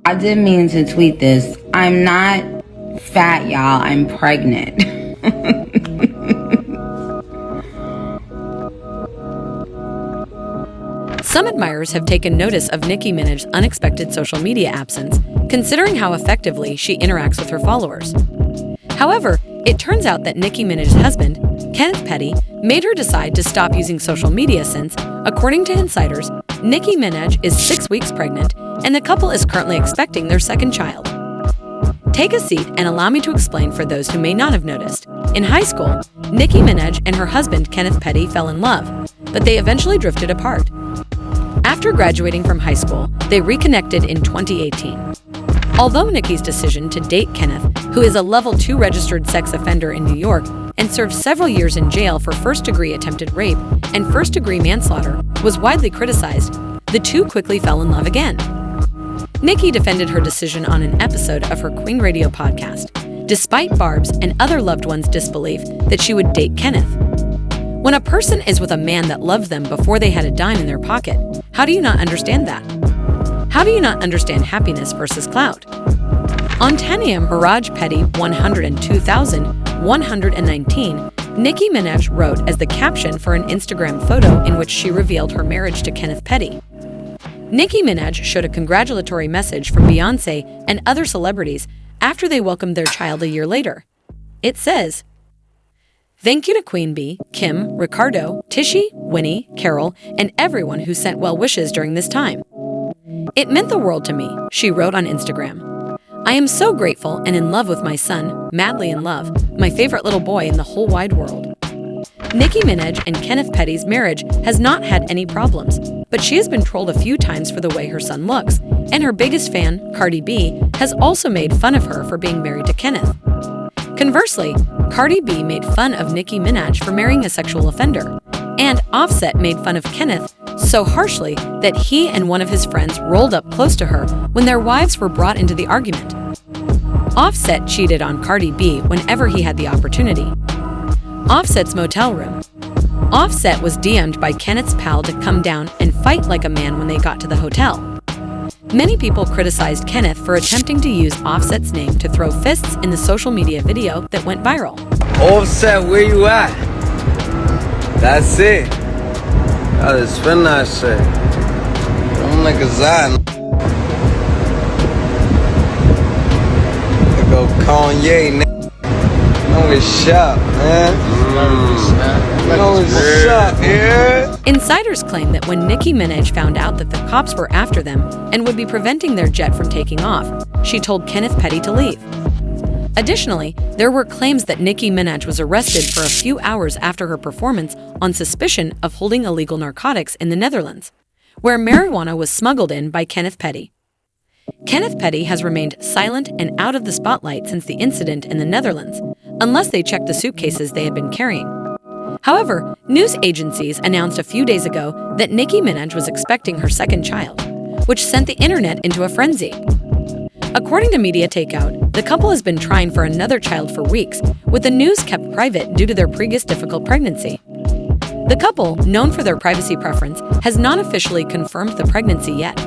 I didn't mean to tweet this. I'm not fat, y'all. I'm pregnant. Some admirers have taken notice of Nicki Minaj's unexpected social media absence, considering how effectively she interacts with her followers. However, it turns out that Nicki Minaj's husband, Kenneth Petty, made her decide to stop using social media since, according to insiders, Nicki Minaj is 6 weeks pregnant and the couple is currently expecting their second child. Take a seat and allow me to explain for those who may not have noticed. In high school, Nicki Minaj and her husband Kenneth Petty fell in love, but they eventually drifted apart. After graduating from high school, they reconnected in 2018. Although Nicki's decision to date Kenneth, who is a level 2 registered sex offender in New York and served several years in jail for first-degree attempted rape and first-degree manslaughter, was widely criticized, the two quickly fell in love again. Nicki defended her decision on an episode of her Queen Radio podcast, despite Barb's and other loved ones' disbelief that she would date Kenneth. When a person is with a man that loved them before they had a dime in their pocket, how do you not understand that? How do you not understand happiness versus clout? On 10 a.m. Mirage Petty 102,119, Nicki Minaj wrote as the caption for an Instagram photo in which she revealed her marriage to Kenneth Petty. Nicki Minaj showed a congratulatory message from Beyoncé and other celebrities after they welcomed their child a year later. It says, "Thank you to Queen Bee, Kim, Ricardo, Tishy, Winnie, Carol, and everyone who sent well wishes during this time. It meant the world to me," she wrote on Instagram. "I am so grateful and in love with my son, madly in love, my favorite little boy in the whole wide world." Nicki Minaj and Kenneth Petty's marriage has not had any problems, but she has been trolled a few times for the way her son looks, and her biggest fan, Cardi B, has also made fun of her for being married to Kenneth. Conversely, Cardi B made fun of Nicki Minaj for marrying a sexual offender, and Offset made fun of Kenneth so harshly that he and one of his friends rolled up close to her when their wives were brought into the argument. Offset cheated on Cardi B whenever he had the opportunity. Offset's motel room. Offset was DM'd by Kenneth's pal to come down and fight like a man when they got to the hotel. Many people criticized Kenneth for attempting to use Offset's name to throw fists in the social media video that went viral. Offset, where you at? That's it. Gotta spin that shit. Them niggas out. They go Kanye, nigga. Know it's shop, man. Know it's shop, yeah. Insiders claim that when Nicki Minaj found out that the cops were after them and would be preventing their jet from taking off, she told Kenneth Petty to leave. Additionally, there were claims that Nicki Minaj was arrested for a few hours after her performance on suspicion of holding illegal narcotics in the Netherlands, where marijuana was smuggled in by Kenneth Petty. Kenneth Petty has remained silent and out of the spotlight since the incident in the Netherlands, unless they checked the suitcases they had been carrying. However, news agencies announced a few days ago that Nicki Minaj was expecting her second child, which sent the internet into a frenzy. According to Media Takeout, the couple has been trying for another child for weeks, with the news kept private due to their previous difficult pregnancy. The couple, known for their privacy preference, has not officially confirmed the pregnancy yet.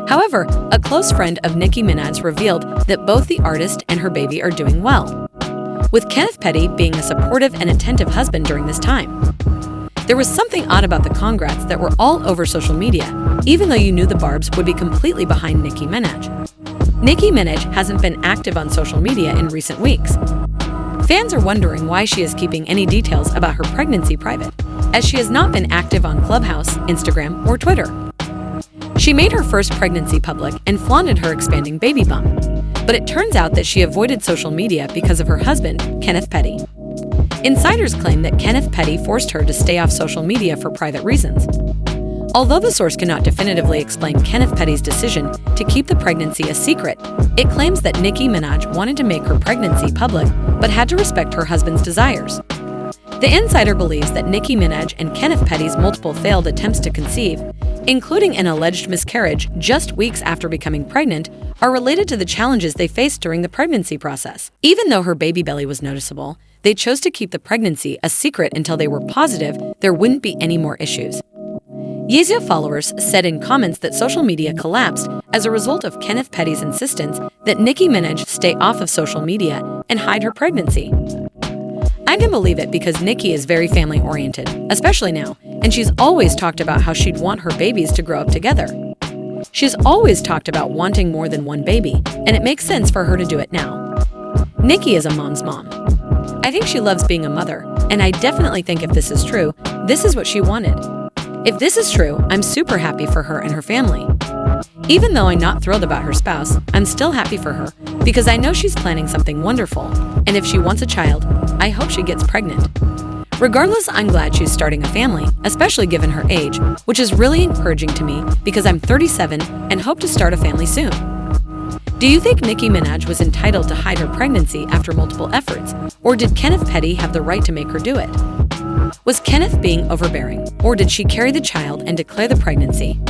However, a close friend of Nicki Minaj revealed that both the artist and her baby are doing well, with Kenneth Petty being a supportive and attentive husband during this time. There was something odd about the congrats that were all over social media, even though you knew the Barbs would be completely behind Nicki Minaj. Nicki Minaj hasn't been active on social media in recent weeks. Fans are wondering why she is keeping any details about her pregnancy private, as she has not been active on Clubhouse, Instagram, or Twitter. She made her first pregnancy public and flaunted her expanding baby bump, but it turns out that she avoided social media because of her husband, Kenneth Petty. Insiders claim that Kenneth Petty forced her to stay off social media for private reasons. Although the source cannot definitively explain Kenneth Petty's decision to keep the pregnancy a secret, it claims that Nicki Minaj wanted to make her pregnancy public but had to respect her husband's desires. The insider believes that Nicki Minaj and Kenneth Petty's multiple failed attempts to conceive, including an alleged miscarriage just weeks after becoming pregnant, are related to the challenges they faced during the pregnancy process. Even though her baby belly was noticeable, they chose to keep the pregnancy a secret until they were positive there wouldn't be any more issues. Yezia followers said in comments that social media collapsed as a result of Kenneth Petty's insistence that Nicki Minaj stay off of social media and hide her pregnancy. I can believe it because Nicki is very family-oriented, especially now, and she's always talked about how she'd want her babies to grow up together. She's always talked about wanting more than one baby, and it makes sense for her to do it now. Nicki is a mom's mom. I think she loves being a mother, and I definitely think if this is true, this is what she wanted. If this is true, I'm super happy for her and her family. Even though I'm not thrilled about her spouse, I'm still happy for her because I know she's planning something wonderful, and if she wants a child, I hope she gets pregnant. Regardless, I'm glad she's starting a family, especially given her age, which is really encouraging to me because I'm 37 and hope to start a family soon. Do you think Nicki Minaj was entitled to hide her pregnancy after multiple efforts, or did Kenneth Petty have the right to make her do it? Was Kenneth being overbearing, or did she carry the child and declare the pregnancy?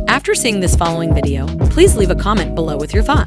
After seeing this following video, please leave a comment below with your thoughts.